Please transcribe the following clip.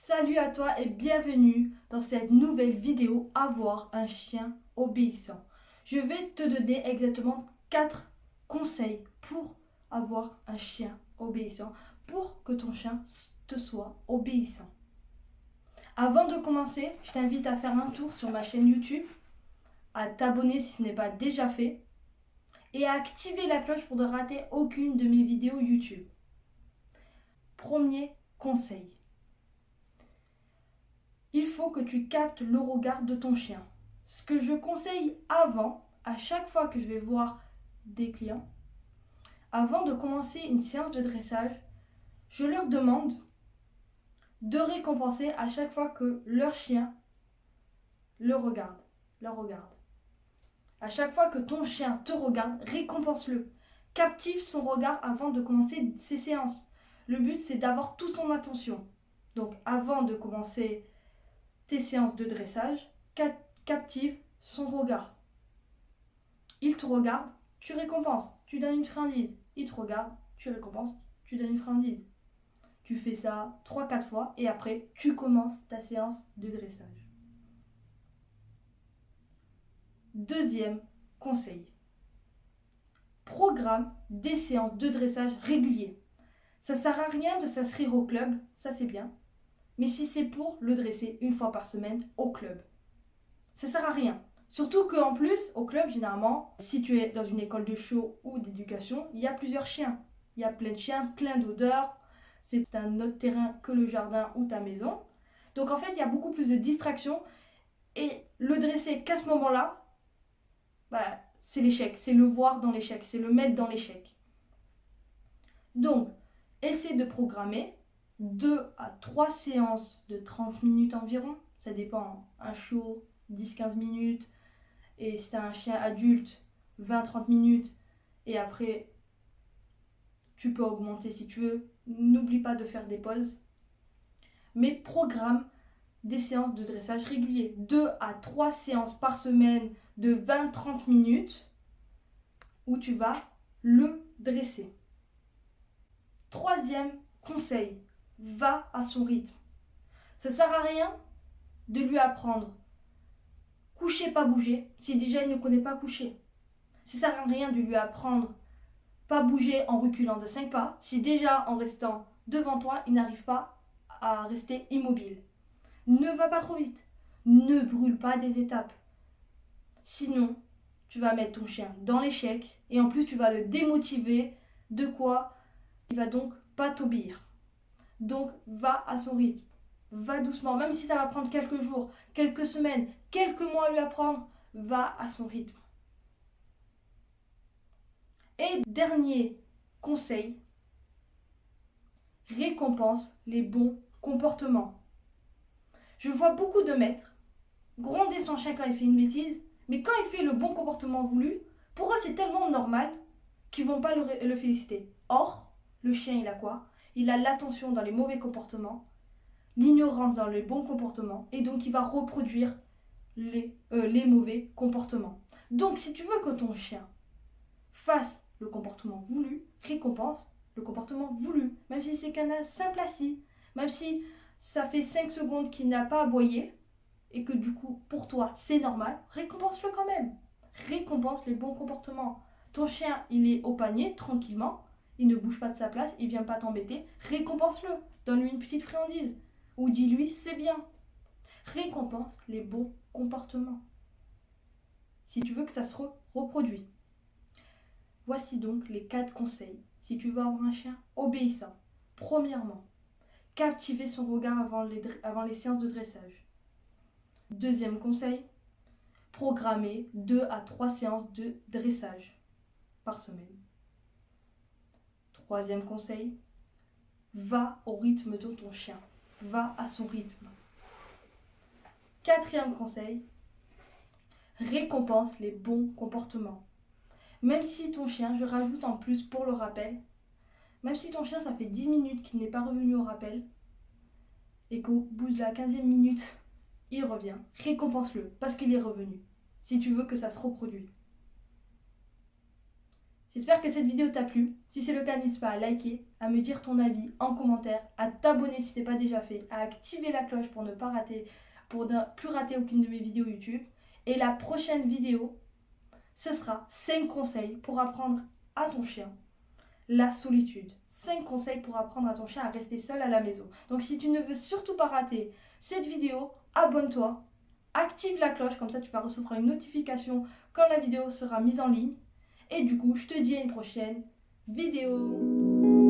Salut à toi et bienvenue dans cette nouvelle vidéo Avoir un chien obéissant. Je vais te donner exactement 4 conseils pour avoir un chien obéissant, pour que ton chien te soit obéissant. Avant de commencer, je t'invite à faire un tour sur ma chaîne YouTube, à t'abonner si ce n'est pas déjà fait et à activer la cloche pour ne rater aucune de mes vidéos YouTube. Premier conseil. Il faut que tu captes le regard de ton chien. Ce que je conseille avant, à chaque fois que je vais voir des clients, avant de commencer une séance de dressage, je leur demande de récompenser à chaque fois que leur chien leur regarde. À chaque fois que ton chien te regarde, récompense-le. Captive son regard avant de commencer ces séances. Le but, c'est d'avoir toute son attention. Donc, avant de commencer tes séances de dressage, captive son regard. Il te regarde, tu récompenses, tu donnes une friandise. Il te regarde, tu récompenses, tu donnes une friandise. Tu fais ça 3-4 fois et après, tu commences ta séance de dressage. Deuxième conseil. Programme des séances de dressage réguliers. Ça ne sert à rien de s'inscrire au club, ça c'est bien. Mais si c'est pour le dresser une fois par semaine au club, ça ne sert à rien. Surtout qu'en plus, au club, généralement, si tu es dans une école de show ou d'éducation, il y a plusieurs chiens. Il y a plein de chiens, plein d'odeurs. C'est un autre terrain que le jardin ou ta maison. Donc en fait, il y a beaucoup plus de distractions. Et le dresser qu'à ce moment-là, c'est l'échec. C'est le voir dans l'échec. C'est le mettre dans l'échec. Donc, essaie de programmer 2 à 3 séances de 30 minutes environ. Ça dépend. Un show, 10-15 minutes. Et si tu as un chien adulte, 20-30 minutes. Et après, tu peux augmenter si tu veux. N'oublie pas de faire des pauses. Mais programme des séances de dressage réguliers. 2 à 3 séances par semaine de 20-30 minutes où tu vas le dresser. Troisième conseil, va à son rythme. Ça ne sert à rien de lui apprendre coucher, pas bouger, si déjà il ne connaît pas coucher. Ça ne sert à rien de lui apprendre pas bouger en reculant de 5 pas, si déjà en restant devant toi, il n'arrive pas à rester immobile. Ne va pas trop vite. Ne brûle pas des étapes. Sinon, tu vas mettre ton chien dans l'échec et en plus tu vas le démotiver. De quoi il va donc pas t'obéir. Donc, va à son rythme. Va doucement, même si ça va prendre quelques jours, quelques semaines, quelques mois à lui apprendre, va à son rythme. Et dernier conseil, récompense les bons comportements. Je vois beaucoup de maîtres gronder son chien quand il fait une bêtise, mais quand il fait le bon comportement voulu, pour eux c'est tellement normal qu'ils ne vont pas le féliciter. Or, le chien il a quoi? Il a l'attention dans les mauvais comportements, l'ignorance dans les bons comportements, et donc il va reproduire les mauvais comportements. Donc si tu veux que ton chien fasse le comportement voulu, récompense le comportement voulu. Même si c'est qu'un simple assis, même si ça fait 5 secondes qu'il n'a pas aboyé, et que du coup, pour toi, c'est normal, récompense-le quand même. Récompense les bons comportements. Ton chien, il est au panier, tranquillement, il ne bouge pas de sa place, il vient pas t'embêter, récompense-le. Donne-lui une petite friandise. Ou dis-lui, c'est bien. Récompense les bons comportements. Si tu veux que ça se reproduise. Voici donc les 4 conseils si tu veux avoir un chien obéissant. Premièrement, captiver son regard avant les séances de dressage. Deuxième conseil, programmer 2 à 3 séances de dressage par semaine. Troisième conseil, va au rythme de ton chien. Va à son rythme. Quatrième conseil, récompense les bons comportements. Même si ton chien, je rajoute en plus pour le rappel, même si ton chien ça fait 10 minutes qu'il n'est pas revenu au rappel et qu'au bout de la 15e minute, il revient, récompense-le parce qu'il est revenu. Si tu veux que ça se reproduise. J'espère que cette vidéo t'a plu. Si c'est le cas, n'hésite pas à liker, à me dire ton avis en commentaire, à t'abonner si ce n'est pas déjà fait, à activer la cloche pour ne plus rater aucune de mes vidéos YouTube. Et la prochaine vidéo, ce sera 5 conseils pour apprendre à ton chien la solitude. 5 conseils pour apprendre à ton chien à rester seul à la maison. Donc si tu ne veux surtout pas rater cette vidéo, abonne-toi, active la cloche, comme ça tu vas recevoir une notification quand la vidéo sera mise en ligne. Et du coup, je te dis à une prochaine vidéo.